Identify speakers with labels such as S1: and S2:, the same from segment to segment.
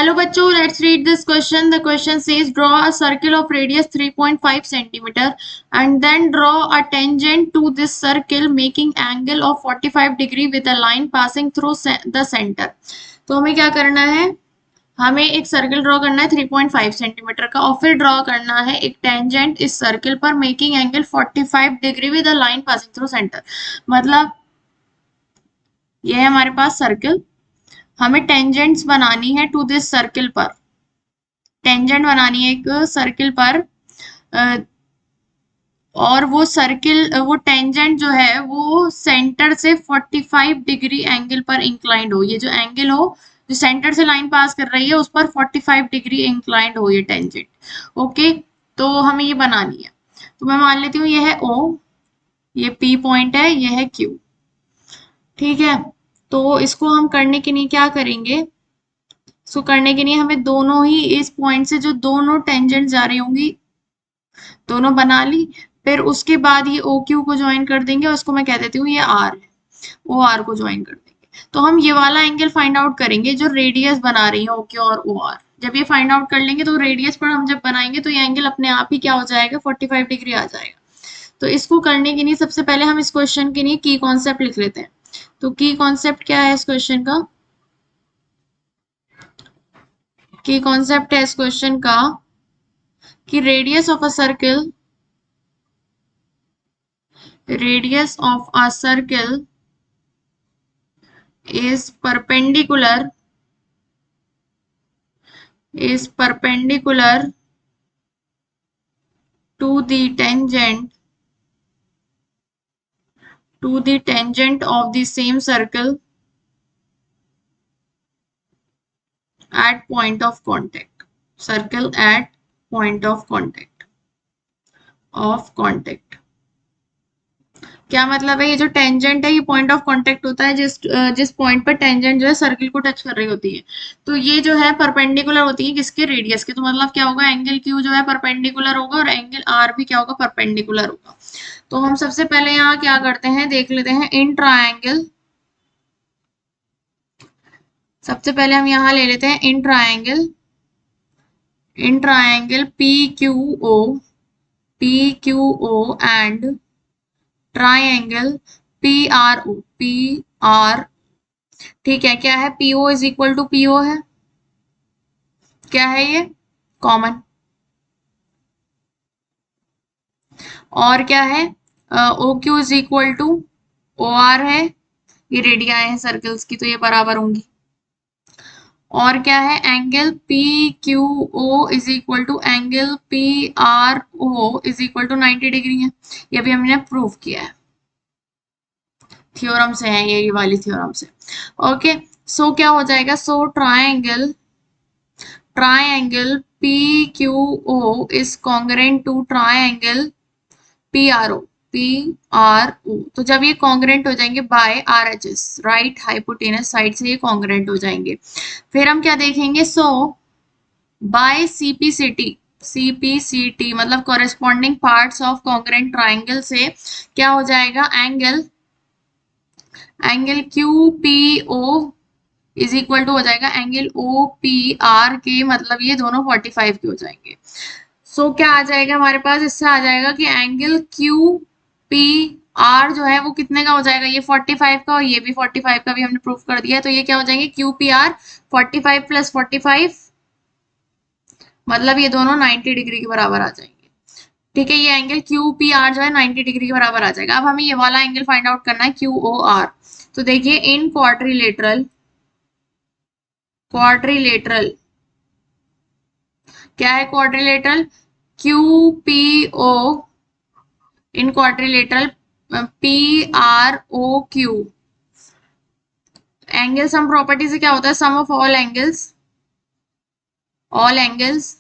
S1: Hello बच्चों, let's read this question. The question says draw a circle of radius 3.5 centimeter and then draw a tangent to this circle making angle of 45 degree with a line passing through the center. तो हमें क्या करना है, हमें एक circle draw करना है 3.5 centimetre का और फिर ड्रॉ करना है एक टेंजेंट इस सर्कल पर making angle 45 degree with a line passing through centre. मतलब ये है हमारे पास सर्कल, हमें टेंजेंट्स बनानी है टू दिस सर्कल पर, टेंजेंट बनानी है एक सर्कल पर और वो सर्कल वो टेंजेंट जो है वो सेंटर से 45 डिग्री एंगल पर इंक्लाइंड हो। ये जो एंगल हो जो सेंटर से लाइन पास कर रही है उस पर 45 डिग्री इंक्लाइंड हो ये टेंजेंट। ओके, तो हमें ये बनानी है। तो मैं मान लेती हूँ ये है O, ये P पॉइंट है, ये है Q। ठीक है, तो इसको हम करने के लिए क्या करेंगे, इसको करने के लिए हमें दोनों ही इस पॉइंट से जो दोनों टेंजेंट जा रही होंगी दोनों बना ली, फिर उसके बाद ये ओ क्यू को ज्वाइन कर देंगे और उसको मैं कह देती हूँ ये आर है, ओ आर को ज्वाइन कर देंगे। तो हम ये वाला एंगल फाइंड आउट करेंगे जो रेडियस बना रही है ओ क्यू और ओ आर। जब ये फाइंड आउट कर लेंगे तो रेडियस पर हम जब बनाएंगे तो ये एंगल अपने आप ही क्या हो जाएगा, 45 डिग्री आ जाएगा। तो इसको करने के लिए सबसे पहले हम इस क्वेश्चन के लिए की कॉन्सेप्ट लिख लेते हैं। तो की कॉन्सेप्ट क्या है इस क्वेश्चन का, की कॉन्सेप्ट है इस क्वेश्चन का कि radius of a circle, radius of a circle is perpendicular to the tangent of the same circle at point of contact, circle at point of contact। क्या मतलब है, ये जो टेंजेंट है ये पॉइंट ऑफ कांटेक्ट होता है जिस पॉइंट पर टेंजेंट जो है सर्कल को टच कर रही होती है। तो ये जो है परपेंडिकुलर होती है किसके, रेडियस के। तो मतलब क्या होगा, एंगल क्यू जो है परपेंडिकुलर होगा और एंगल आर भी क्या होगा, परपेंडिकुलर होगा। तो हम सबसे पहले यहाँ क्या करते हैं, देख लेते हैं इन ट्रायंगल। सबसे पहले हम यहाँ ले लेते हैं in triangle P Q O and triangle PRO। ठीक है, क्या है, PO is equal to PO है, क्या है ये कॉमन, और क्या है OQ is equal to OR है, ये रेडियाएं हैं सर्कल्स की तो ये बराबर होंगी। और क्या है, angle PQO is equal to angle PRO is equal to 90 degree है। ये भी हमने प्रूव किया है, थ्योरम से है ये वाली थ्योरम से। ओके, सो क्या हो जाएगा, so triangle PQO is congruent to triangle PRO। तो जब ये कॉन्ग्रुएंट हो जाएंगे by RHS, right hypotenuse side से ये कॉन्ग्रुएंट हो जाएंगे। फिर हम क्या देखेंगे, सो बाय CPCT मतलब corresponding parts of congruent triangle से क्या हो जाएगा, angle QPO is equal to हो जाएगा एंगल OPR के, मतलब ये दोनों 45 के हो जाएंगे। सो क्या आ जाएगा हमारे पास, इससे आ जाएगा कि एंगल QPR जो है वो कितने का हो जाएगा, ये 45 का और ये भी 45 का भी हमने प्रूफ कर दिया। तो ये क्या हो जाएंगे, QPR 45 प्लस 45 मतलब ये दोनों 90 डिग्री के बराबर आ जाएंगे। ठीक है, ये एंगल QPR जो है 90 डिग्री के बराबर आ जाएगा। अब हमें ये वाला एंगल फाइंड आउट करना है QOR। तो देखिए इन क्वाड्रिलेटरल क्या है, क्वाड्रिलेटरल QPO इन quadrilateral PROQ। Angle sum property से क्या होता है, सम ऑफ ऑल एंगल्स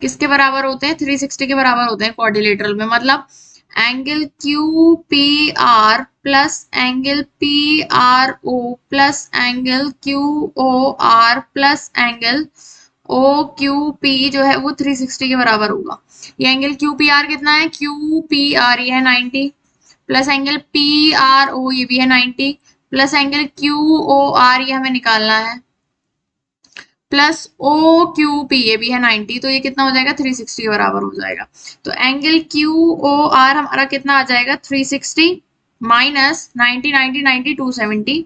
S1: किसके बराबर होते हैं, 360 के बराबर होते हैं क्वाड्रिलेटरल में। मतलब angle QPR plus angle PRO plus angle QOR plus angle OQP जो है वो 360 के बराबर होगा। ये एंगल QPR कितना है, QPR ये है 90 प्लस एंगल PRO ये भी है 90 प्लस एंगल QOR ये हमें निकालना है प्लस ओ क्यू पी, ये भी है 90, तो ये कितना हो जाएगा 360 के बराबर हो जाएगा। तो एंगल क्यू ओ आर हमारा कितना आ जाएगा 360 माइनस 90 90 90 270,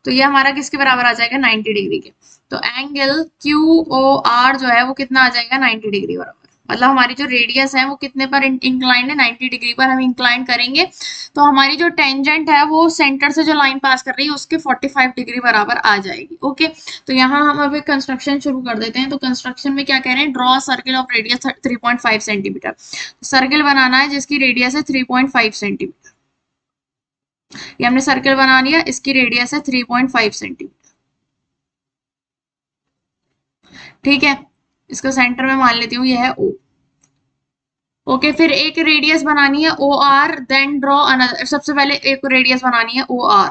S1: तो ये हमारा किसके बराबर आ जाएगा 90 डिग्री के। तो एंगल क्यू ओ आर जो है वो कितना आ जाएगा 90 डिग्री बराबर, मतलब हमारी जो रेडियस है वो कितने पर इंक्लाइंड है 90 डिग्री पर हम इंक्लाइन करेंगे। तो हमारी जो टेंजेंट है वो सेंटर से जो लाइन पास कर रही है उसके 45 डिग्री बराबर आ जाएगी। ओके, तो यहाँ हम अभी कंस्ट्रक्शन शुरू कर देते हैं। तो कंस्ट्रक्शन में क्या कह रहे हैं, draw circle of radius 3.5 centimetre. Circle बनाना है जिसकी रेडियस है 3.5 सेंटीमीटर। ये हमने सर्किल बना लिया, इसकी रेडियस है 3.5 सेंटीमीटर। ठीक है, इसको सेंटर में मान लेती हूँ, यह है ओ। ओके, फिर एक रेडियस बनानी है O R, then draw another, सबसे पहले एक रेडियस बनानी है O R.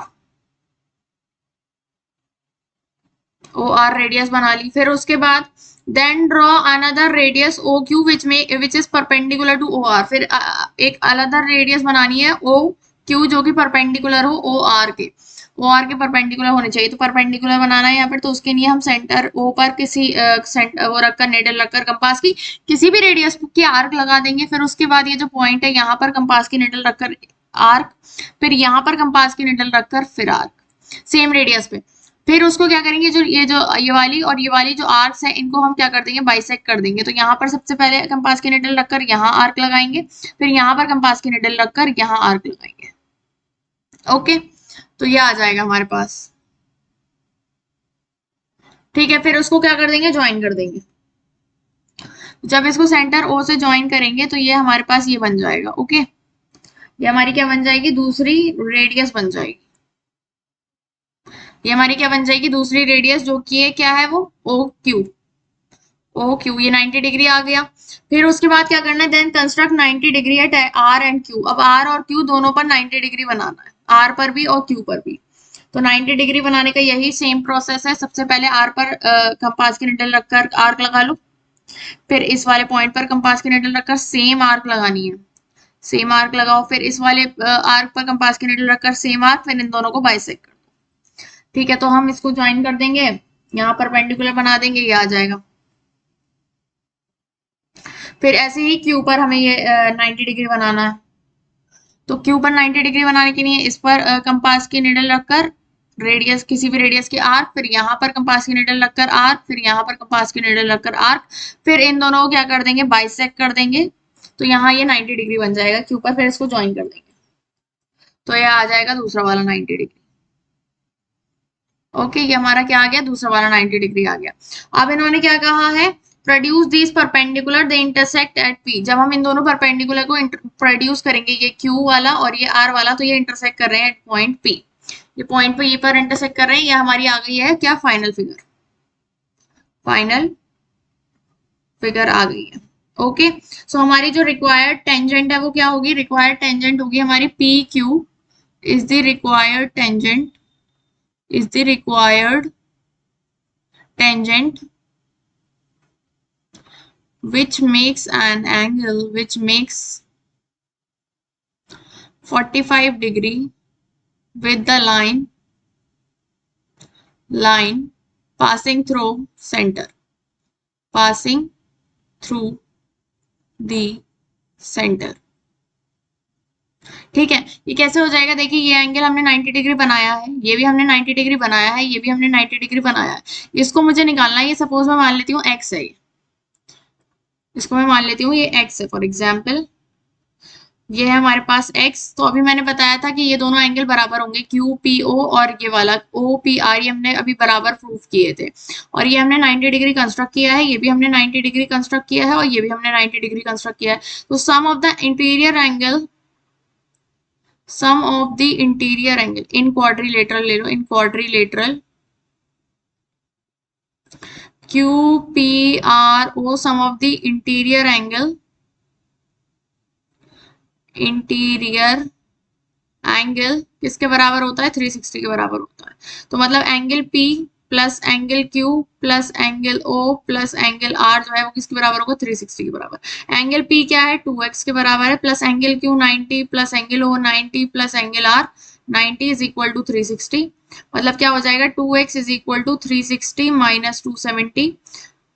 S1: O R radius बना ली, फिर उसके बाद then draw another radius O Q which is perpendicular to O R. फिर एक अनदर रेडियस बनानी है ओ क्यू जो कि परपेंडिकुलर हो ओ आर के, ओ आर के परपेंडिकुलर होने चाहिए। तो परपेंडिकुलर बनाना है यहाँ पर, तो उसके लिए हम सेंटर ओ पर किसी वो रखकर, नेडल रखकर कंपास की किसी भी रेडियस की आर्क लगा देंगे। फिर उसके बाद ये जो पॉइंट है यहाँ पर कंपास की नेडल रखकर आर्क, फिर यहाँ पर कंपास की नेडल रखकर फिर आर्क सेम रेडियस पे। फिर उसको क्या करेंगे, जो ये वाली और ये वाली जो आर्क्स है इनको हम क्या कर देंगे, बाइसेक्ट कर देंगे। तो यहाँ पर सबसे पहले कंपास की निडल रखकर यहाँ आर्क लगाएंगे, फिर यहाँ पर कंपास की निडल रखकर यहाँ आर्क लगाएंगे। ओके, तो ये आ जाएगा हमारे पास। ठीक है, फिर उसको क्या कर देंगे, ज्वाइन कर देंगे। जब इसको सेंटर ओ से ज्वाइन करेंगे तो ये हमारे पास ये बन जाएगा। ओके, ये हमारी क्या बन जाएगी, दूसरी रेडियस बन जाएगी। ये हमारी क्या बन जाएगी, दूसरी रेडियस, जो कि ये क्या है वो ओ क्यू। ओ क्यू, ये 90 डिग्री आ गया। फिर उसके बाद क्या करना है, then construct 90 degree at R and Q. अब आर और क्यू दोनों पर 90 डिग्री बनाना है, आर पर भी और क्यू पर भी। तो 90 डिग्री बनाने का यही सेम प्रोसेस है। सबसे पहले आर पर कंपास की निडल रखकर आर्क लगा लो, फिर इस वाले पॉइंट पर कंपास की निडल रखकर सेम आर्क लगानी है, सेम आर्क लगाओ। फिर इस वाले आर्क पर कंपास की निडल रखकर सेम आर्क, फिर इन दोनों को बाइसेक्ट कर दो। ठीक है, तो हम इसको ज्वाइन कर देंगे, यहाँ परपेंडिकुलर बना देंगे, ये आ जाएगा। फिर ऐसे ही क्यू पर हमें ये 90 डिग्री बनाना है। तो क्यू पर 90 डिग्री बनाने के लिए इस पर कंपास की निडल रखकर रेडियस, किसी भी रेडियस की आर्क, फिर यहाँ पर कंपास की निडल रखकर आर्क, फिर यहाँ पर कंपास की निडल रखकर आर्क, फिर इन दोनों को क्या कर देंगे, बाइसेक्ट कर देंगे। तो यहाँ ये 90 डिग्री बन जाएगा क्यू पर, फिर इसको ज्वाइन कर देंगे, तो ये आ जाएगा दूसरा वाला 90 डिग्री। ओके, ये हमारा क्या आ गया, दूसरा वाला 90 डिग्री आ गया। अब इन्होंने क्या कहा है, produce this perpendicular they intersect at P. जब हम इन दोनों परपेंडिकुलर को प्रोड्यूस करेंगे, ये क्यू वाला और ये आर वाला, तो ये इंटरसेक्ट कर रहे हैं एट पॉइंट पी। ये पॉइंट पे ये पर इंटरसेक्ट कर रहे हैं, ये हमारी आ गई है क्या, फाइनल फिगर। फाइनल फिगर आ गई है। ओके, सो हमारी जो रिक्वायर्ड टेंजेंट है वो क्या होगी, रिक्वायर्ड टेंजेंट होगी हमारी P Q is the required tangent, is the required tangent which makes an angle which makes 45 degree with the line passing through center, passing through the center। ठीक है, ये कैसे हो जाएगा, देखिए ये एंगल हमने 90 डिग्री बनाया है, ये भी हमने 90 डिग्री बनाया है, ये भी हमने 90 डिग्री बनाया है। इसको मुझे निकालना है, ये सपोज मैं मान लेती हूँ एक्स है, इसको मैं मान लेती हूँ ये एक्स है फॉर एग्जाम्पल, ये है हमारे पास x। तो अभी मैंने बताया था कि ये दोनों एंगल बराबर होंगे, क्यू पी ओ और ये वाला ओ पी आर, ये हमने अभी बराबर प्रूफ किए थे। और ये हमने 90 डिग्री कंस्ट्रक्ट किया है, ये भी हमने 90 डिग्री कंस्ट्रक्ट किया है, और ये भी हमने 90 डिग्री कंस्ट्रक्ट किया है। तो sum of the interior angle, sum of the interior angle in quadrilateral ले लो, in quadrilateral Q P R O, sum of the interior angle, interior angle किसके बराबर होता है, 360 के बराबर होता है। तो मतलब angle P plus angle Q plus angle O plus angle R जो है वो किसके बराबर होगा, 360 के बराबर। एंगल P क्या है, 2x के बराबर है, plus angle Q 90 plus angle O 90 plus angle R 90 is equal to 360, मतलब क्या हो जाएगा 2x is equal to 360 minus 270,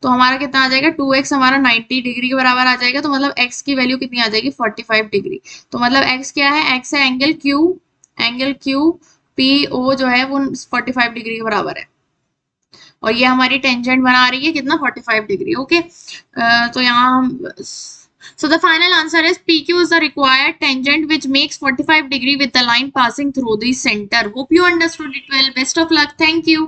S1: तो हमारा कितना आ जाएगा 2x हमारा 90 डिग्री के बराबर आ जाएगा, तो मतलब x की वैल्यू कितनी आ जाएगी 45 डिग्री। तो मतलब x क्या है, x है एंगल क्यू पी ओ जो है वो 45 डिग्री के बराबर है, और ये हमारी टेंजेंट बना रही है कितना 45 डिग्री। ओके, तो यहाँ हम so the final answer is PQ is the required tangent which makes 45 degree with the line passing through the center. Hope you understood it well. Best of luck. Thank you.